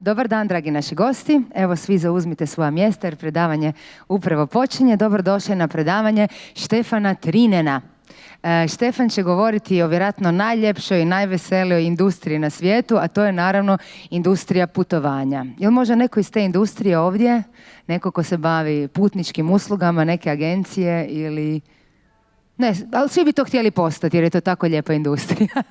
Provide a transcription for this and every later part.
Dobar dan, dragi naši gosti. Evo, svi zauzmite svoja mjesta jer predavanje upravo počinje. Dobrodošli na predavanje Stefana Trienena. Stefan će govoriti o vjerojatno najljepšoj i najveselijoj industriji na svijetu, a to je naravno industrija putovanja. Jel može neko iz te industrije ovdje? Neko ko se bavi putničkim uslugama, neke agencije ili... Ne, ali svi bi to htjeli postati jer je to tako lijepa industrija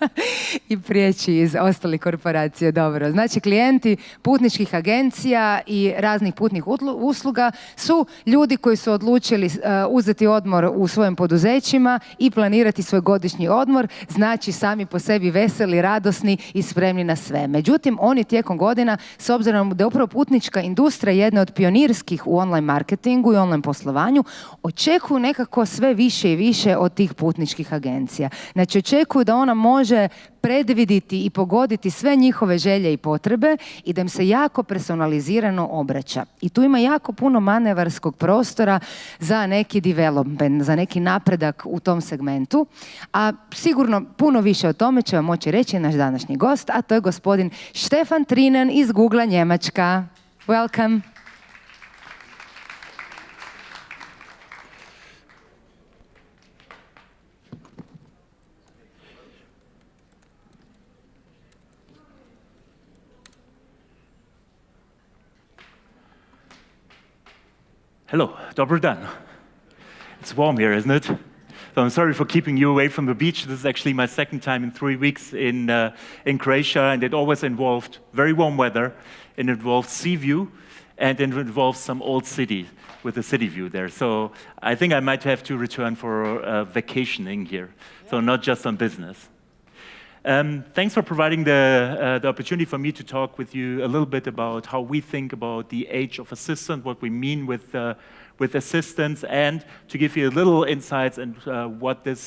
i prijeći iz ostalih korporacija. Dobro, znači klijenti putničkih agencija i raznih putnih usluga su ljudi koji su odlučili uzeti odmor u svojim poduzećima i planirati svoj godišnji odmor, znači sami po sebi veseli, radosni i spremni na sve. Međutim, oni tijekom godina, s obzirom da je upravo putnička industrija jedna od pionirskih u online marketingu i online poslovanju, očekuju nekako sve više i više od tih putničkih agencija. Znači, očekuju da ona može predviditi i pogoditi sve njihove želje i potrebe i da im se jako personalizirano obraća. I tu ima jako puno manevarskog prostora za neki development, za neki napredak u tom segmentu. A sigurno puno više o tome će vam moći reći naš današnji gost, a to je gospodin Stefan Trienen iz Google Njemačka. Welcome. Hello, dobar dan. It's warm here, isn't it? So I'm sorry for keeping you away from the beach. This is actually my second time in 3 weeks in Croatia, and it always involved very warm weather, it involved sea view, and it involves some old city with a city view there. So I think I might have to return for vacationing here, so not just on business. Thanks for providing the opportunity for me to talk with you a little bit about how we think about the age of assistant, what we mean with assistants, and to give you a little insights and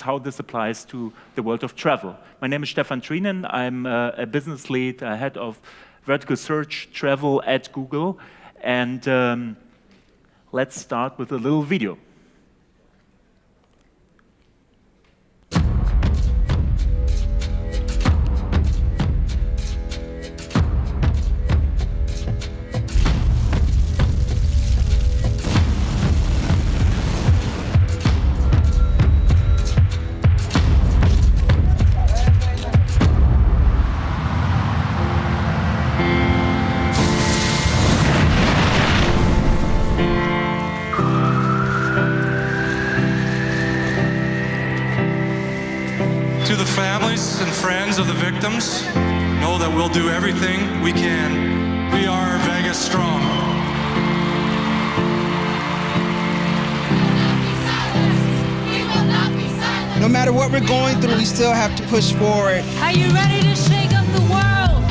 how this applies to the world of travel. My name is Stefan Trienen. I'm a business lead, head of vertical search travel at Google, and let's start with a little video. Of the victims, know that we'll do everything we can. We are Vegas strong. No matter what we're going through, we still have to push forward. Are you ready to shake up the world?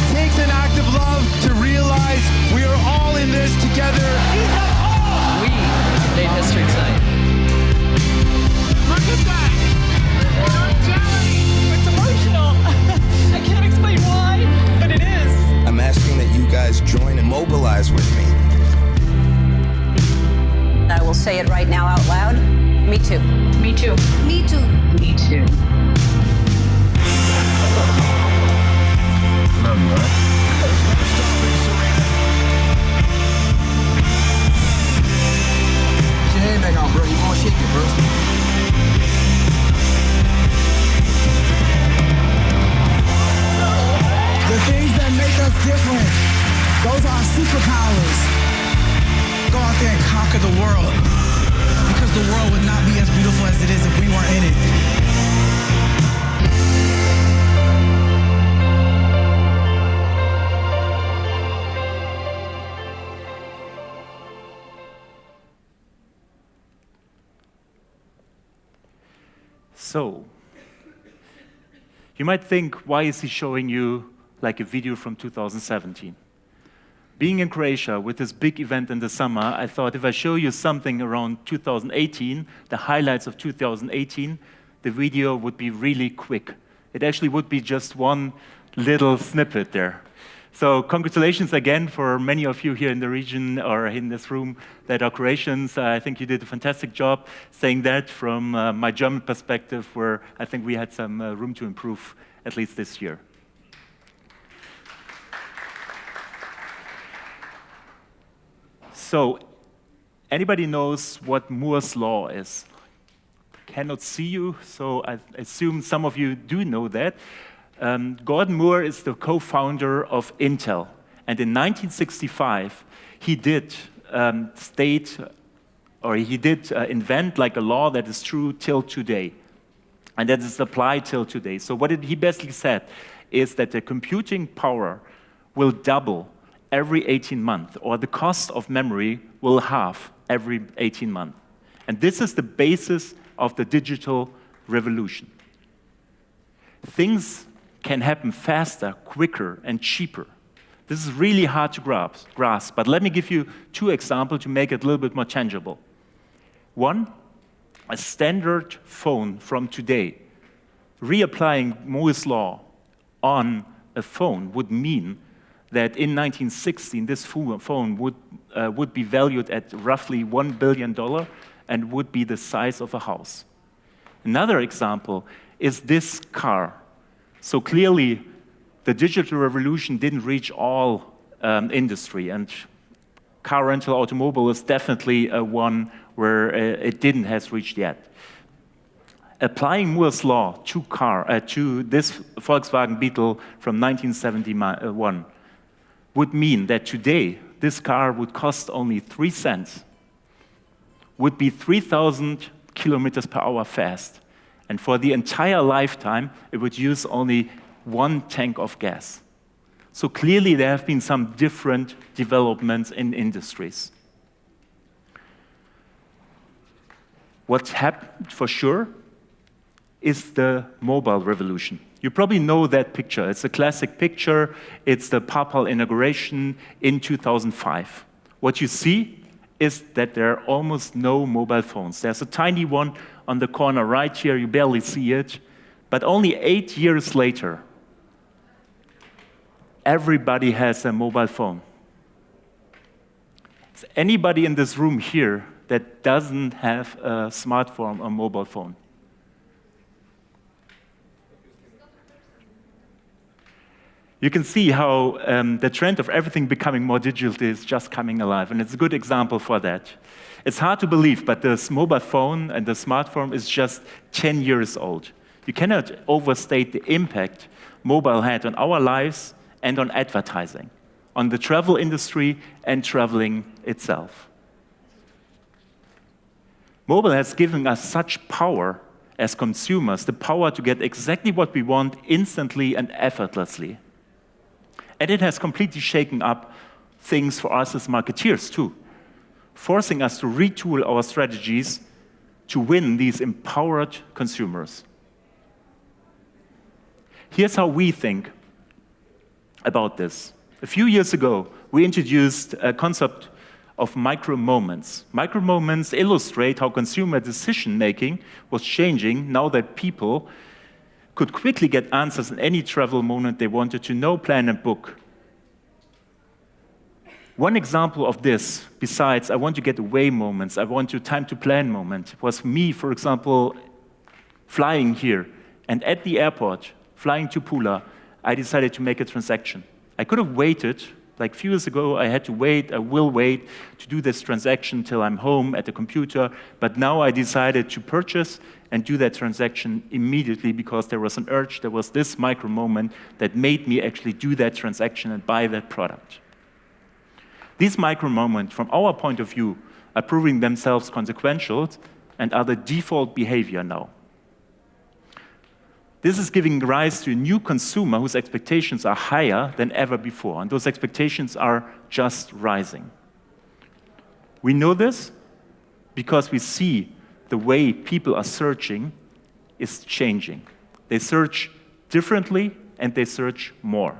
It takes an act of love to realize we are all in this together. We made history tonight. Look at that! It's emotional. I can't explain why, but it is. I'm asking that you guys join and mobilize with me. I will say it right now out loud. Me too. Me too. Me too. Me too. Put your hand back on, bro. You gonna shake it, bro. The things that make us different, those are our superpowers. Go out there and conquer the world. Because the world would not be as beautiful as it is if we weren't in it. So, you might think, why is he showing you like a video from 2017? Being in Croatia with this big event in the summer, I thought if I show you something around 2018, the highlights of 2018, the video would be really quick. It actually would be just one little snippet there. So congratulations again for many of you here in the region or in this room that are Croatians. I think you did a fantastic job saying that from my German perspective, where I think we had some room to improve, at least this year. So, anybody knows what Moore's law is? Cannot see you, so I assume some of you do know that. Gordon Moore is the co-founder of Intel, and in 1965 he did invent like a law that is true till today, and that is applied till today. So what he basically said is that the computing power will double every 18 months, or the cost of memory will halve every 18 months. And this is the basis of the digital revolution. Things can happen faster, quicker, and cheaper. This is really hard to grasp, but let me give you 2 examples to make it a little bit more tangible. One, a standard phone from today, reapplying Moore's law on a phone would mean that in 1916, this phone would be valued at roughly $1 billion and would be the size of a house. Another example is this car. So clearly, the digital revolution didn't reach all industry, and car rental automobile is definitely one where it didn't has reached yet. Applying Moore's law to this Volkswagen Beetle from 1971 would mean that today, this car would cost only 3 cents, would be 3,000 kilometers per hour fast, and for the entire lifetime, it would use only 1 tank of gas. So clearly, there have been some different developments in industries. What's happened for sure is the mobile revolution. You probably know that picture. It's a classic picture. It's the PayPal inauguration in 2005. What you see is that there are almost no mobile phones. There's a tiny one on the corner right here. You barely see it. But only 8 years later, everybody has a mobile phone. Is anybody in this room here that doesn't have a smartphone or mobile phone? You can see how the trend of everything becoming more digital is just coming alive, and it's a good example for that. It's hard to believe, but this mobile phone and the smartphone is just 10 years old. You cannot overstate the impact mobile had on our lives and on advertising, on the travel industry and traveling itself. Mobile has given us such power as consumers, the power to get exactly what we want instantly and effortlessly. And it has completely shaken up things for us as marketeers too, forcing us to retool our strategies to win these empowered consumers. Here's how we think about this. A few years ago, we introduced a concept of micro-moments. Micro-moments illustrate how consumer decision-making was changing now that people could quickly get answers in any travel moment they wanted to know, plan, and book. One example of this, besides I want to get away moments, I want to time to plan moment, was me, for example, flying here. And at the airport, flying to Pula, I decided to make a transaction. I could have waited. Like a few years ago, I had to wait, I will wait to do this transaction till I'm home at the computer. But now I decided to purchase and do that transaction immediately because there was an urge, there was this micro moment that made me actually do that transaction and buy that product. These micro moments, from our point of view, are proving themselves consequential and are the default behavior now. This is giving rise to a new consumer whose expectations are higher than ever before, and those expectations are just rising. We know this because we see the way people are searching is changing. They search differently and they search more.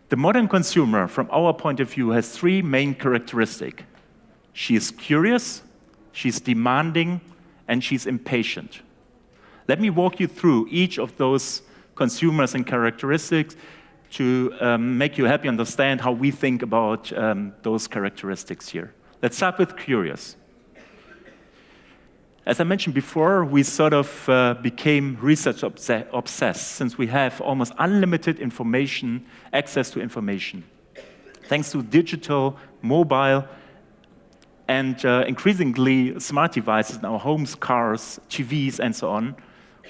The modern consumer, from our point of view, has 3 main characteristics. She is curious, she's demanding, and she's impatient. Let me walk you through each of those consumers and characteristics to make you help you understand how we think about those characteristics here. Let's start with curious. As I mentioned before, we sort of became research obsessed since we have almost unlimited information, access to information. Thanks to digital, mobile, and increasingly smart devices in our homes, cars, TVs, and so on,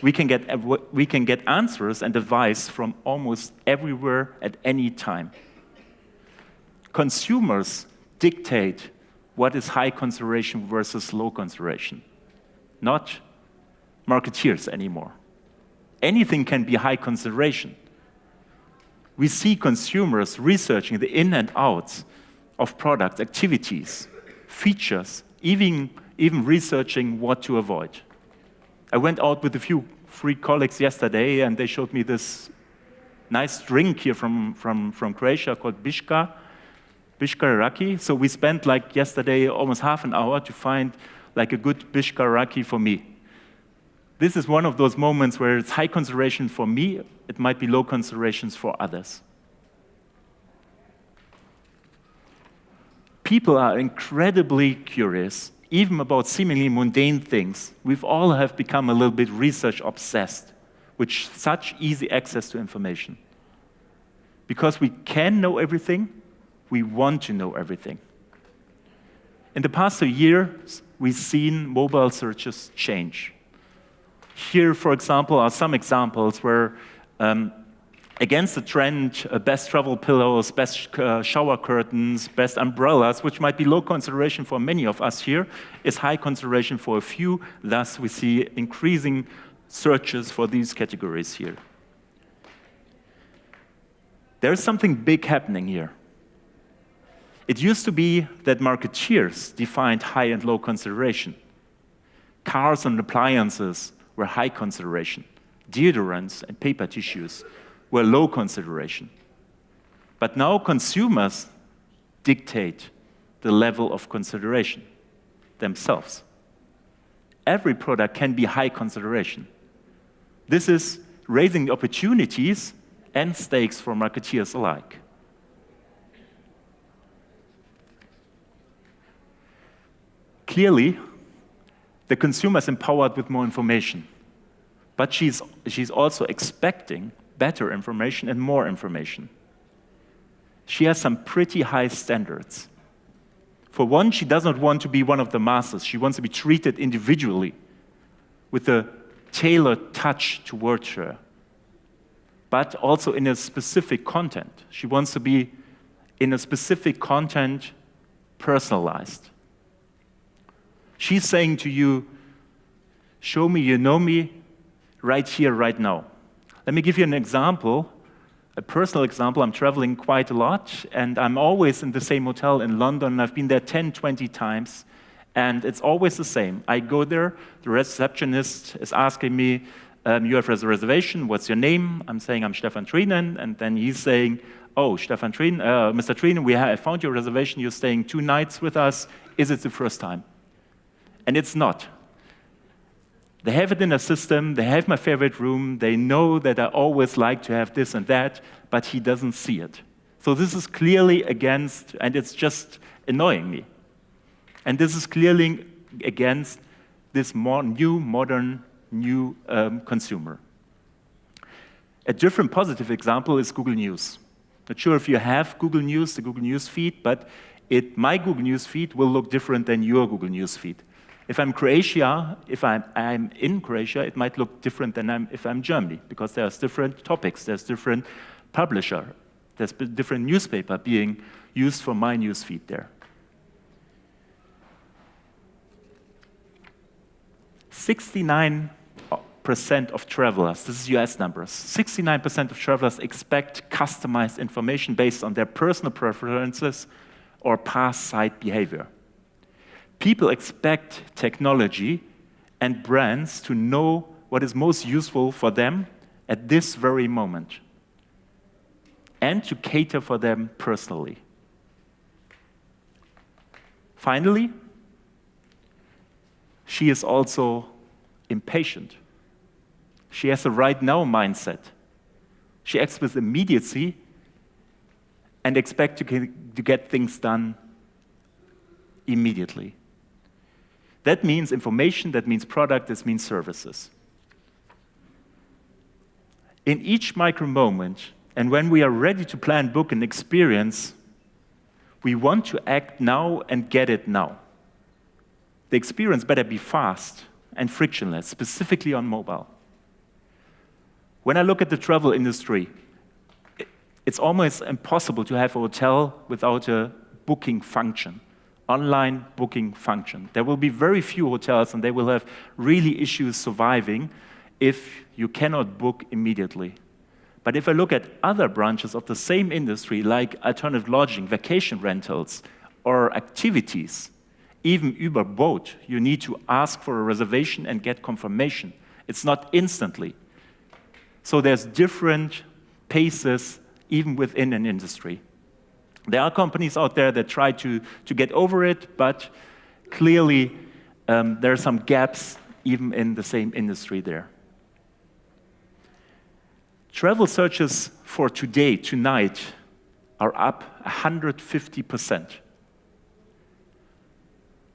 we can get answers and advice from almost everywhere at any time. Consumers dictate what is high consideration versus low consideration, not marketeers anymore. Anything can be high consideration. We see consumers researching the in and outs of products, activities, features, even researching what to avoid. I went out with a few free colleagues yesterday, and they showed me this nice drink here from Croatia called Biška Raki. So we spent, like yesterday, almost half an hour to find like a good Biška Raki for me. This is one of those moments where it's high consideration for me, it might be low considerations for others. People are incredibly curious, even about seemingly mundane things. We've all have become a little bit research obsessed with such easy access to information. Because we can know everything, we want to know everything. In the past 2 years, we've seen mobile searches change. Here, for example, are some examples where, against the trend, best travel pillows, best shower curtains, best umbrellas, which might be low consideration for many of us here, is high consideration for a few. Thus, we see increasing searches for these categories here. There's something big happening here. It used to be that marketeers defined high and low consideration. Cars and appliances were high consideration. Deodorants and paper tissues were low consideration. But now consumers dictate the level of consideration themselves. Every product can be high consideration. This is raising the opportunities and stakes for marketeers alike. Clearly, the consumer is empowered with more information, but she's also expecting better information and more information. She has some pretty high standards. For one, she doesn't want to be one of the masses. She wants to be treated individually with a tailored touch towards her, but also in a specific content. She wants to be in a specific content personalized. She's saying to you, show me you know me right here, right now. Let me give you an example, a personal example. I'm traveling quite a lot, and I'm always in the same hotel in London. I've been there 10, 20 times, and it's always the same. I go there, the receptionist is asking me, you have a reservation, what's your name? I'm saying I'm Stefan Trienen, and then he's saying, oh, Stefan Trienen, Mr. Trienen, I found your reservation, you're staying 2 nights with us, is it the first time? And it's not. They have it in a system, they have my favorite room, they know that I always like to have this and that, but he doesn't see it. So this is clearly against, and it's just annoying me. And this is clearly against this modern consumer. A different positive example is Google News. Not sure if you have Google News, the Google News feed, but my Google News feed will look different than your Google News feed. If I'm Croatia, if I'm in Croatia, it might look different than if I'm Germany, because there's different topics, there's different publisher, there's different newspaper being used for my news feed there. 69% of travelers, this is US numbers, 69% of travelers expect customized information based on their personal preferences or past site behavior. People expect technology and brands to know what is most useful for them at this very moment and to cater for them personally. Finally, she is also impatient. She has a right now mindset. She acts with immediacy and expects to get things done immediately. That means information, that means product, that means services. In each micro moment, and when we are ready to plan, book, and experience, we want to act now and get it now. The experience better be fast and frictionless, specifically on mobile. When I look at the travel industry, it's almost impossible to have a hotel without a booking function, online booking function. There will be very few hotels, and they will have really issues surviving if you cannot book immediately. But if I look at other branches of the same industry, like alternative lodging, vacation rentals, or activities, even Uber Boat, you need to ask for a reservation and get confirmation. It's not instantly. So there's different paces even within an industry. There are companies out there that try to get over it, but clearly there are some gaps even in the same industry there. Travel searches for today, tonight, are up 150%.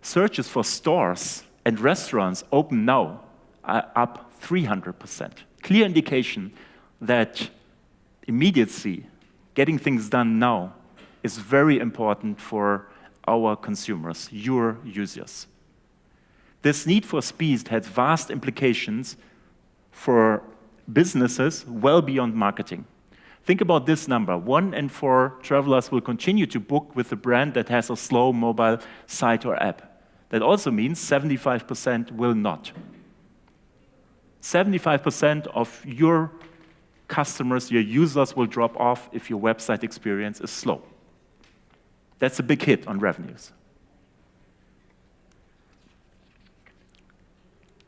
Searches for stores and restaurants open now are up 300%. Clear indication that immediacy, getting things done now, is very important for our consumers, your users. This need for speed has vast implications for businesses well beyond marketing. Think about this number. 1 in 4 travelers will continue to book with a brand that has a slow mobile site or app. That also means 75% will not. 75% of your customers, your users, will drop off if your website experience is slow. That's a big hit on revenues.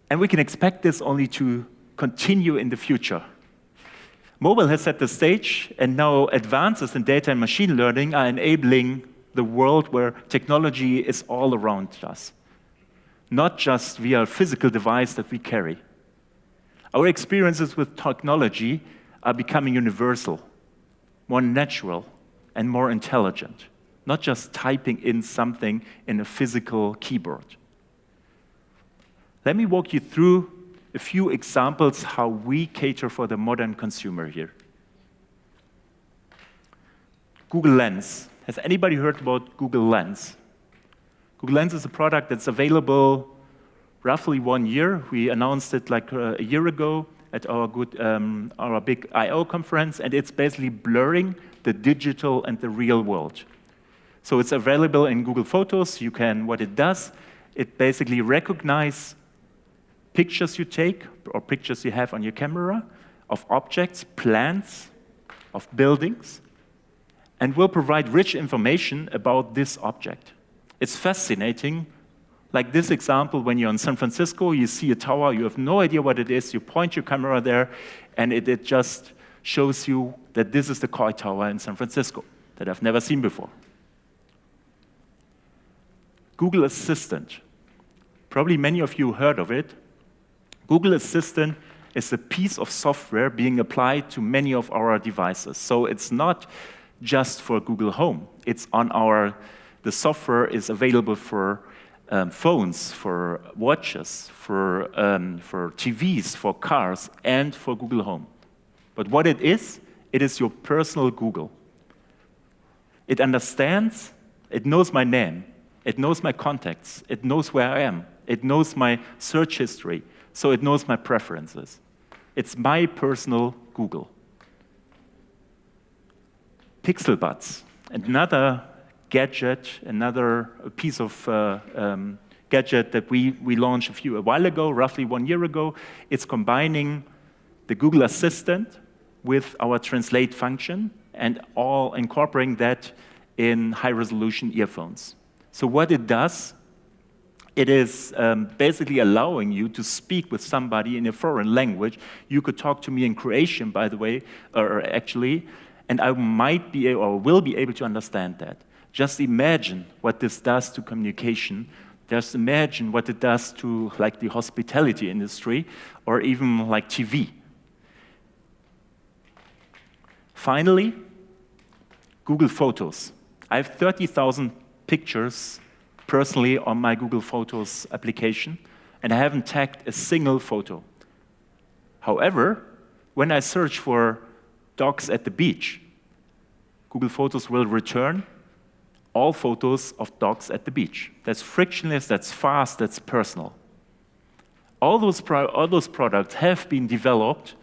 And we can expect this only to continue in the future. Mobile has set the stage, and now advances in data and machine learning are enabling the world where technology is all around us, not just via a physical device that we carry. Our experiences with technology are becoming universal, more natural, and more intelligent, not just typing in something in a physical keyboard. Let me walk you through a few examples how we cater for the modern consumer here. Google Lens. Has anybody heard about Google Lens? Google Lens is a product that's available roughly 1 year. We announced it like a year ago at our big I/O conference, and it's basically blurring the digital and the real world. So it's available in Google Photos. What it does, it basically recognizes pictures you take or pictures you have on your camera of objects, plants, of buildings, and will provide rich information about this object. It's fascinating. Like this example, when you're in San Francisco, you see a tower, you have no idea what it is, you point your camera there, and it just shows you that this is the Koi Tower in San Francisco that I've never seen before. Google Assistant. Probably many of you heard of it. Google Assistant is a piece of software being applied to many of our devices. So it's not just for Google Home. It's on the software is available for phones, for watches, for TVs, for cars, and for Google Home. But what it is your personal Google. It understands, it knows my name, it knows my contacts, it knows where I am, it knows my search history, so it knows my preferences. It's my personal Google. Pixel Buds, another gadget, another piece of gadget that we launched a while ago, roughly 1 year ago. It's combining the Google Assistant with our translate function and all incorporating that in high-resolution earphones. So what it does, it is basically allowing you to speak with somebody in a foreign language. You could talk to me in Croatian, by the way, or actually, and I might be or will be able to understand that. Just imagine what this does to communication. Just imagine what it does to like the hospitality industry or even like TV. Finally, Google Photos. I have 30,000 pictures personally on my Google Photos application, and I haven't tagged a single photo. However, when I search for dogs at the beach, Google Photos will return all photos of dogs at the beach. That's frictionless, that's fast, that's personal. All those products have been developed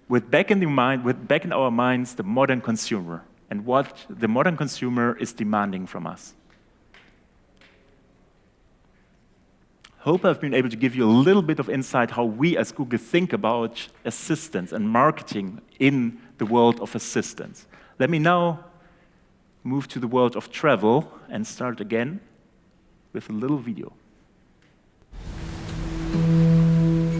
with back in our minds the modern consumer and what the modern consumer is demanding from us. Hope I've been able to give you a little bit of insight how we as Google think about assistance and marketing in the world of assistance. Let me now move to the world of travel and start again with a little video.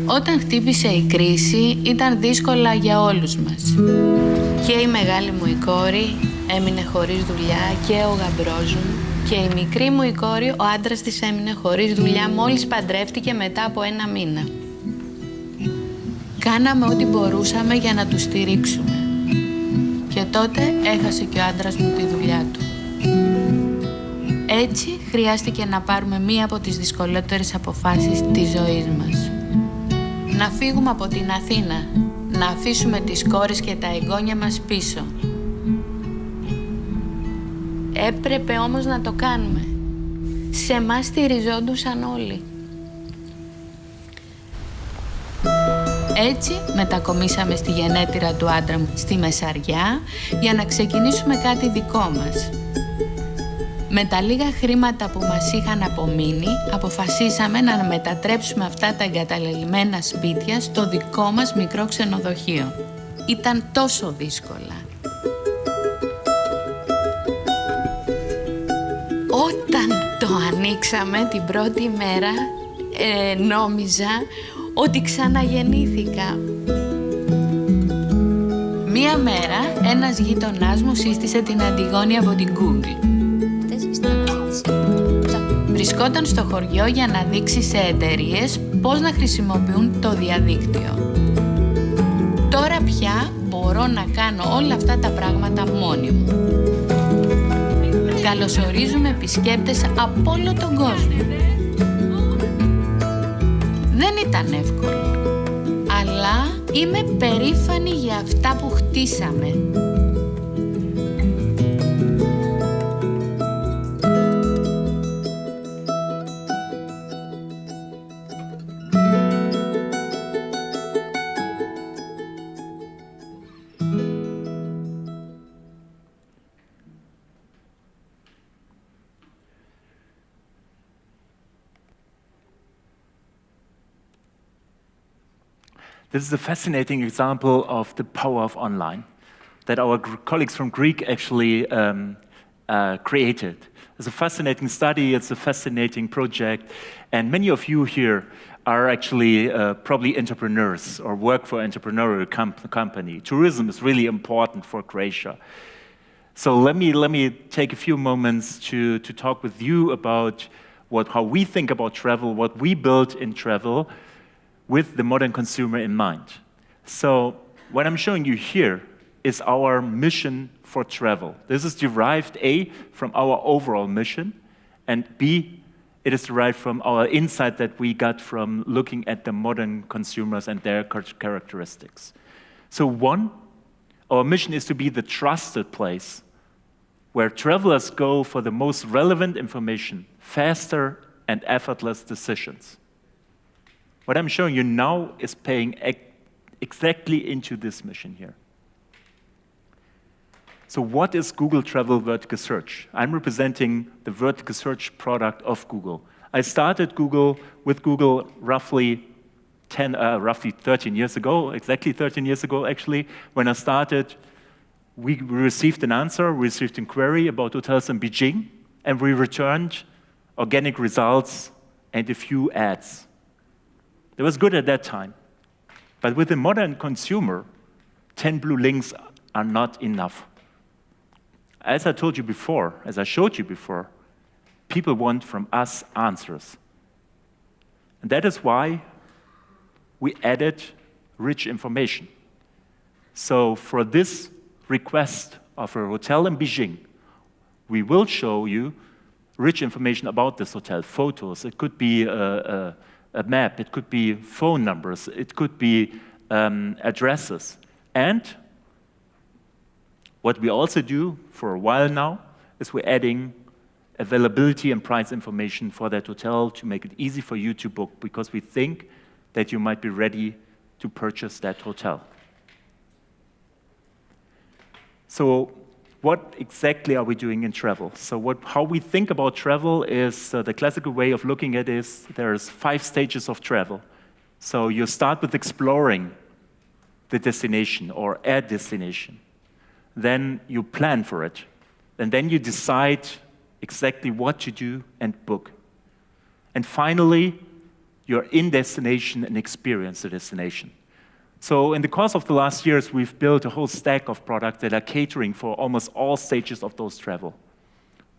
Όταν χτύπησε η κρίση ήταν δύσκολα για όλους μας. Και η μεγάλη μου η κόρη έμεινε χωρίς δουλειά και ο γαμπρός μου και η μικρή μου η κόρη, ο άντρας της έμεινε χωρίς δουλειά μόλις παντρεύτηκε μετά από 1 μήνα. Κάναμε ό,τι μπορούσαμε για να τους στηρίξουμε. Και τότε έχασε και ο άντρας μου τη δουλειά του. Έτσι χρειάστηκε να πάρουμε μία από τις δυσκολότερες αποφάσεις της ζωής μας. Να φύγουμε από την Αθήνα, να αφήσουμε τις κόρες και τα εγγόνια μας πίσω. Έπρεπε όμως να το κάνουμε. Σε εμάς στηριζόντουσαν όλοι. Έτσι μετακομίσαμε στη γενέτειρα του άντρα μου στη Μεσαριά για να ξεκινήσουμε κάτι δικό μας. Με τα λίγα χρήματα που μας είχαν απομείνει, αποφασίσαμε να μετατρέψουμε αυτά τα εγκαταλελειμμένα σπίτια στο δικό μας μικρό ξενοδοχείο. Ήταν τόσο δύσκολα. Όταν το ανοίξαμε την πρώτη μέρα, νόμιζα ότι ξαναγεννήθηκα. Μία μέρα, ένας γείτονάς μου σύστησε την Αντιγόνη από την Google. Βρισκόταν στο χωριό για να δείξει σε εταιρείες πώς να χρησιμοποιούν το διαδίκτυο. Τώρα πια μπορώ να κάνω όλα αυτά τα πράγματα μόνη μου. Καλωσορίζουμε επισκέπτες από όλο τον κόσμο. Δεν ήταν εύκολο, αλλά είμαι περήφανη για αυτά που χτίσαμε. This is a fascinating example of the power of online that our colleagues from Greek actually created. It's a fascinating study, it's a fascinating project, and many of you here are actually probably entrepreneurs or work for an entrepreneurial company. Tourism is really important for Croatia. So let me take a few moments to talk with you about how we think about travel, what we build in travel, with the modern consumer in mind. So what I'm showing you here is our mission for travel. This is derived, A, from our overall mission, and B, it is derived from our insight that we got from looking at the modern consumers and their characteristics. So 1, our mission is to be the trusted place where travelers go for the most relevant information, faster and effortless decisions. What I'm showing you now is paying exactly into this mission here. So what is Google Travel Vertical Search? I'm representing the vertical search product of Google. I started with Google roughly 13 years ago, exactly 13 years ago actually. When I started, we received an answer, we received a query about hotels in Beijing, and we returned organic results and a few ads. It was good at that time. But with the modern consumer, 10 blue links are not enough. As I told you before, as I showed you before, people want from us answers. And that is why we added rich information. So for this request of a hotel in Beijing, we will show you rich information about this hotel, photos. It could be a map, it could be phone numbers, it could be addresses. And what we also do for a while now is we're adding availability and price information for that hotel to make it easy for you to book, because we think that you might be ready to purchase that hotel. So what exactly are we doing in travel? So how we think about travel is, the classical way of looking at it is there's 5 stages of travel. So you start with exploring the destination or a destination. Then you plan for it. And then you decide exactly what to do and book. And finally, you're in destination and experience the destination. So in the course of the last years, we've built a whole stack of products that are catering for almost all stages of those travel.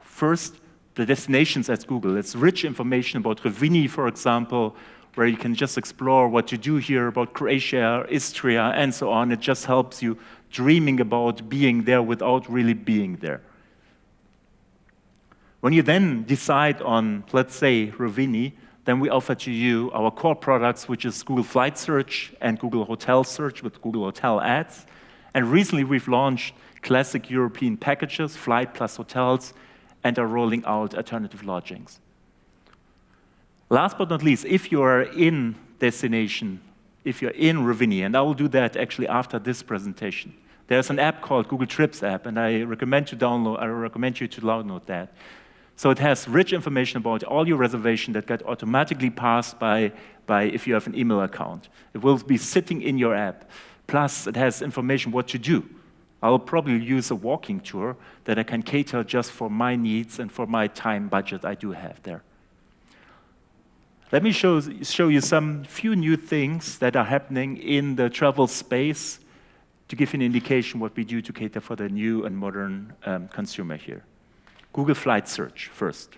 First, the destinations at Google. It's rich information about Rimini, for example, where you can just explore what to do here, about Croatia, Istria, and so on. It just helps you dreaming about being there without really being there. When you then decide on, let's say, Rimini, then we offer to you our core products, which is Google Flight Search and Google Hotel Search with Google Hotel Ads. And recently we've launched classic European packages, flight plus hotels, and are rolling out alternative lodgings. Last but not least, if you are in destination, if you're in Rimini, and I will do that actually after this presentation, there's an app called Google Trips app, and I recommend you to download that. So it has rich information about all your reservations that get automatically passed by if you have an email account. It will be sitting in your app. Plus, it has information what to do. I'll probably use a walking tour that I can cater just for my needs and for my time budget I do have there. Let me show you some few new things that are happening in the travel space to give you an indication what we do to cater for the new and modern consumer here. Google Flight Search first.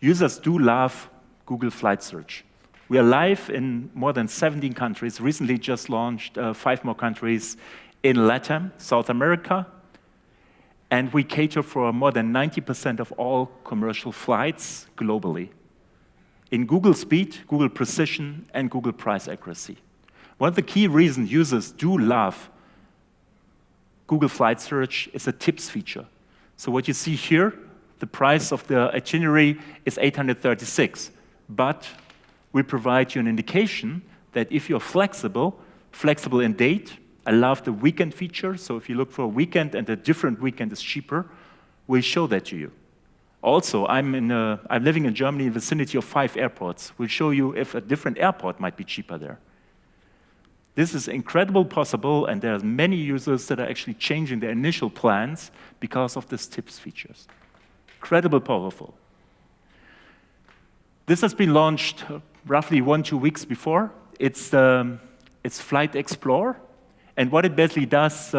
Users do love Google Flight Search. We are live in more than 17 countries, recently just launched 5 more countries in LATAM, South America, and we cater for more than 90% of all commercial flights globally. In Google Speed, Google Precision, and Google Price Accuracy. One of the key reasons users do love Google Flight Search is a tips feature. So what you see here, the price of the itinerary is $836, but we provide you an indication that if you're flexible in date, I love the weekend feature, so if you look for a weekend and a different weekend is cheaper, we'll show that to you. Also, I'm living in Germany in the vicinity of 5 airports. We'll show you if a different airport might be cheaper there. This is incredibly possible, and there are many users that are actually changing their initial plans because of these tips features. Incredibly powerful. This has been launched roughly 1-2 weeks before. It's Flight Explorer, and what it basically does,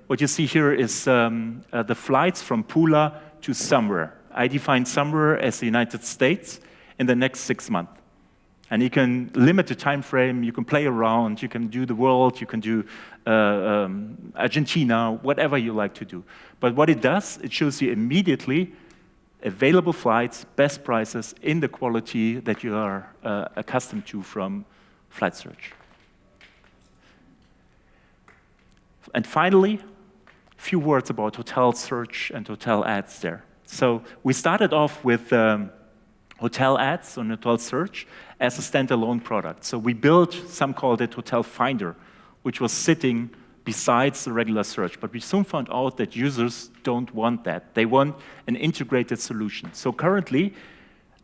what you see here is the flights from Pula to somewhere. I define somewhere as the United States in the next 6 months. And you can limit the time frame, you can play around, you can do the world, you can do Argentina, whatever you like to do. But what it does, it shows you immediately available flights, best prices in the quality that you are accustomed to from Flight Search. And finally, a few words about Hotel Search and Hotel Ads there. So we started off with Hotel Ads on Hotel Search as a standalone product. So we built, some called it Hotel Finder, which was sitting besides the regular search. But we soon found out that users don't want that. They want an integrated solution. So currently,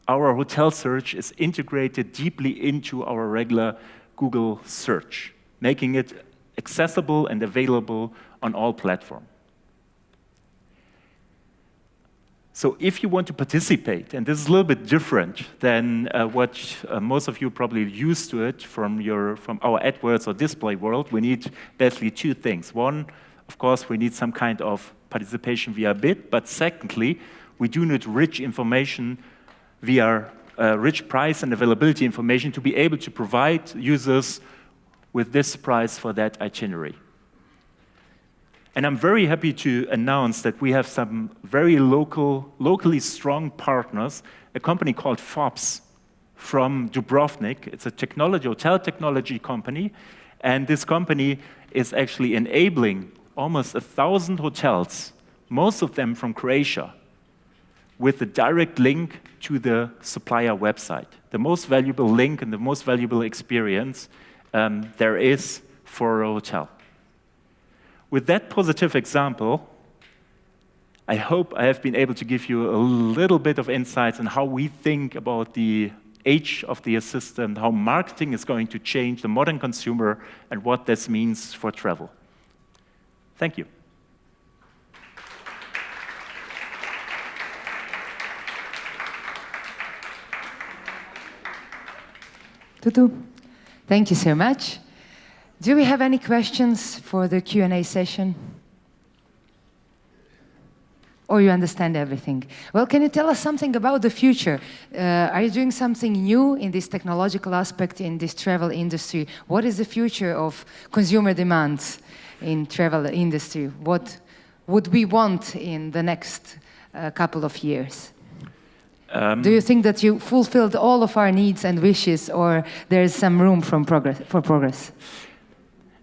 our Hotel Search is integrated deeply into our regular Google search, making it accessible and available on all platforms. So if you want to participate, and this is a little bit different than what most of you probably used to it from our AdWords or display world, we need basically 2 things. One, of course, we need some kind of participation via bid, but secondly, we do need rich information via rich price and availability information to be able to provide users with this price for that itinerary. And I'm very happy to announce that we have some very locally strong partners, a company called FOBS from Dubrovnik. It's a hotel technology company, and this company is actually enabling almost 1,000 hotels, most of them from Croatia, with a direct link to the supplier website. The most valuable link and the most valuable experience there is for a hotel. With that positive example, I hope I have been able to give you a little bit of insights on how we think about the age of the assistant, how marketing is going to change the modern consumer, and what this means for travel. Thank you. Tutu, thank you so much. Do we have any questions for the Q&A session? Or you understand everything? Well, can you tell us something about the future? Are you doing something new in this technological aspect in this travel industry? What is the future of consumer demands in travel industry? What would we want in the next couple of years? Do you think that you fulfilled all of our needs and wishes, or there's some room for progress?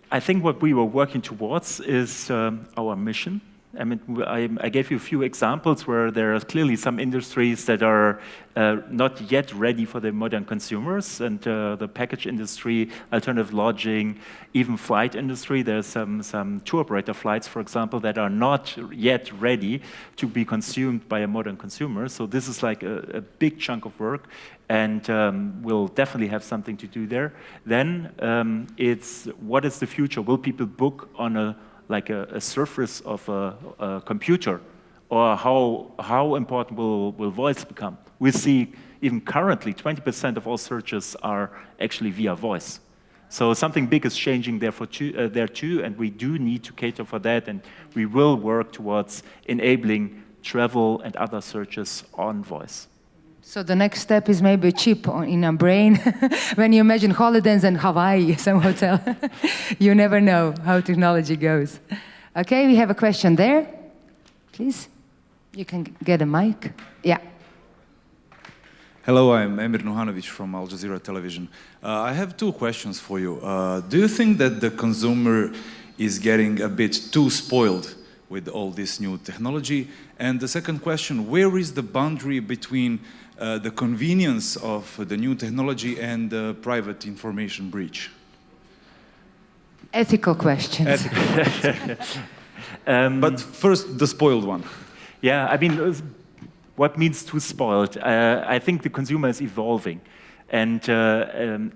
I think what we were working towards is our mission. I mean, I gave you a few examples where there are clearly some industries that are not yet ready for the modern consumers, and the package industry, alternative lodging, even flight industry. There's some tour operator flights, for example, that are not yet ready to be consumed by a modern consumer. So this is like a big chunk of work, and we'll definitely have something to do there. Then it's what is the future? Will people book on a surface of a computer, or how important will voice become? We see even currently 20% of all searches are actually via voice. So something big is changing there too, and we do need to cater for that, and we will work towards enabling travel and other searches on voice. So the next step is maybe a chip in a brain. When you imagine holidays in Hawaii, some hotel, you never know how technology goes. Okay, we have a question there. Please, you can get a mic. Yeah. Hello, I'm Emir Nuhanovic from Al Jazeera Television. I have two questions for you. Do you think that the consumer is getting a bit too spoiled with all this new technology? And the second question, where is the boundary between the convenience of the new technology and the private information breach? Ethical questions. But first, the spoiled one. Yeah, I mean, what means too spoiled? I think the consumer is evolving. And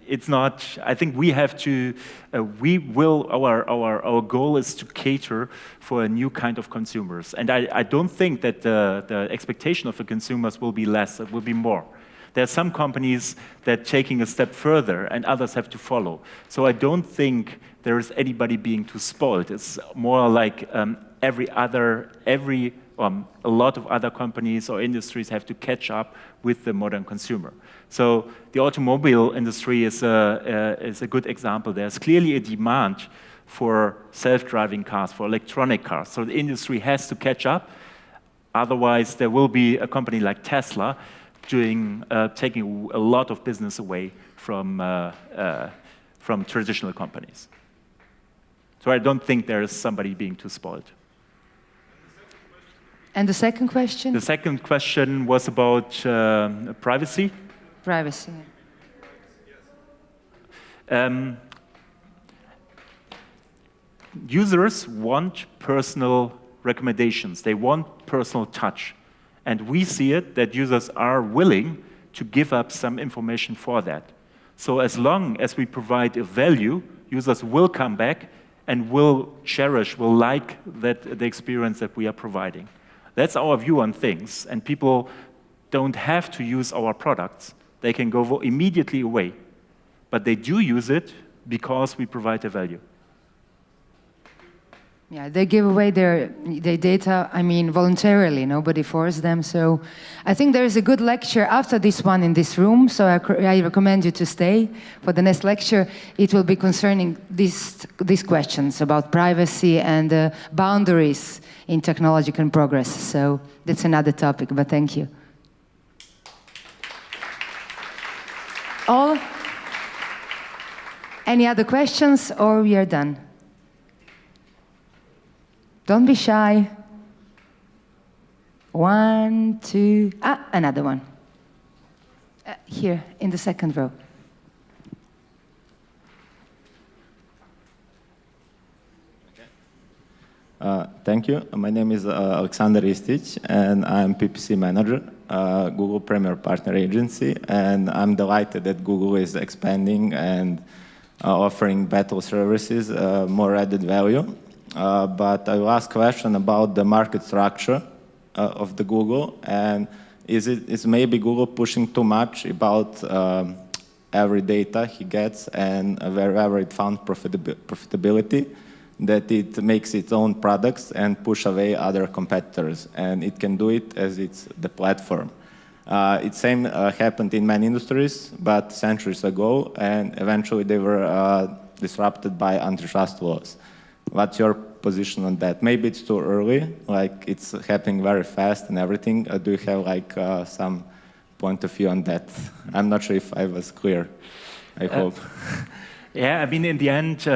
it's not, I think we have to, our goal is to cater for a new kind of consumers. And I don't think that the expectation of the consumers will be less, it will be more. There are some companies that are taking a step further and others have to follow. So I don't think there is anybody being too spoiled. It's more like a lot of other companies or industries have to catch up with the modern consumer. So the automobile industry is a good example. There's clearly a demand for self-driving cars, for electronic cars. So the industry has to catch up. Otherwise, there will be a company like Tesla taking a lot of business away from traditional companies. So I don't think there is somebody being too spoiled. And the second question? The second question was about privacy. Privacy. Users want personal recommendations. They want personal touch. And we see it that users are willing to give up some information for that. So as long as we provide a value, users will come back and will cherish, will like the experience that we are providing. That's our view on things, and people don't have to use our products. They can go immediately away, but they do use it because we provide a value. Yeah, they give away their data, I mean, voluntarily. Nobody forced them. So I think there is a good lecture after this one in this room. So I recommend you to stay for the next lecture. It will be concerning these questions about privacy and boundaries in technological progress. So that's another topic, but thank you. All? Any other questions, or we are done? Don't be shy. 1, 2, another one. Here, in the second row. Thank you. My name is Alexander Istic, and I'm PPC manager, Google Premier Partner Agency, and I'm delighted that Google is expanding and offering better services, more added value. But I will ask a question about the market structure of the Google, and is maybe Google pushing too much about every data he gets and wherever it found profitability, that it makes its own products and push away other competitors, and it can do it as it's the platform. It same happened in many industries, but centuries ago, and eventually they were disrupted by antitrust laws. What's your position on that? Maybe it's too early, like it's happening very fast and everything. Do you have like some point of view on that? I'm not sure if I was clear, I hope. Yeah, I mean, in the end,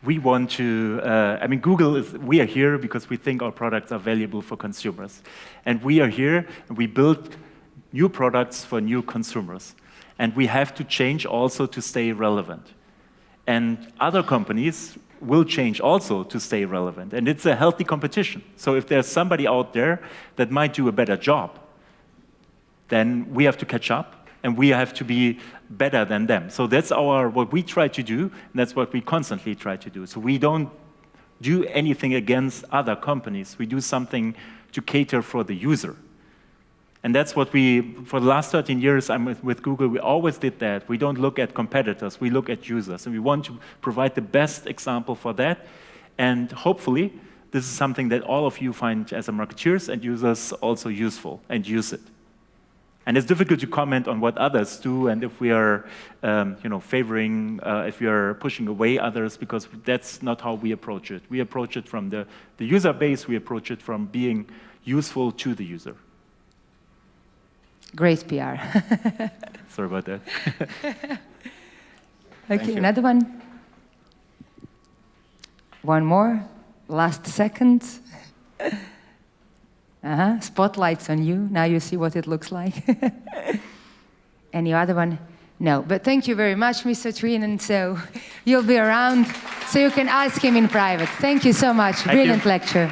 we want to, I mean, we are here because we think our products are valuable for consumers. And we are here, and we build new products for new consumers. And we have to change also to stay relevant. And other companies will change also to stay relevant. And it's a healthy competition. So if there's somebody out there that might do a better job, then we have to catch up, and we have to be better than them. So that's what we try to do, and that's what we constantly try to do. So we don't do anything against other companies. We do something to cater for the user. And that's what for the last 13 years I'm with Google, we always did that. We don't look at competitors, we look at users. And we want to provide the best example for that. And hopefully, this is something that all of you find as marketeers and users also useful and use it. And it's difficult to comment on what others do and if we are favoring, if we are pushing away others, because that's not how we approach it. We approach it from the user base, we approach it from being useful to the user. Great PR. Sorry about that. Okay, another one. One more. Last second. Spotlight's on you. Now you see what it looks like. Any other one? No. But thank you very much, Mr. Trienen. So you'll be around so you can ask him in private. Thank you so much. Brilliant lecture.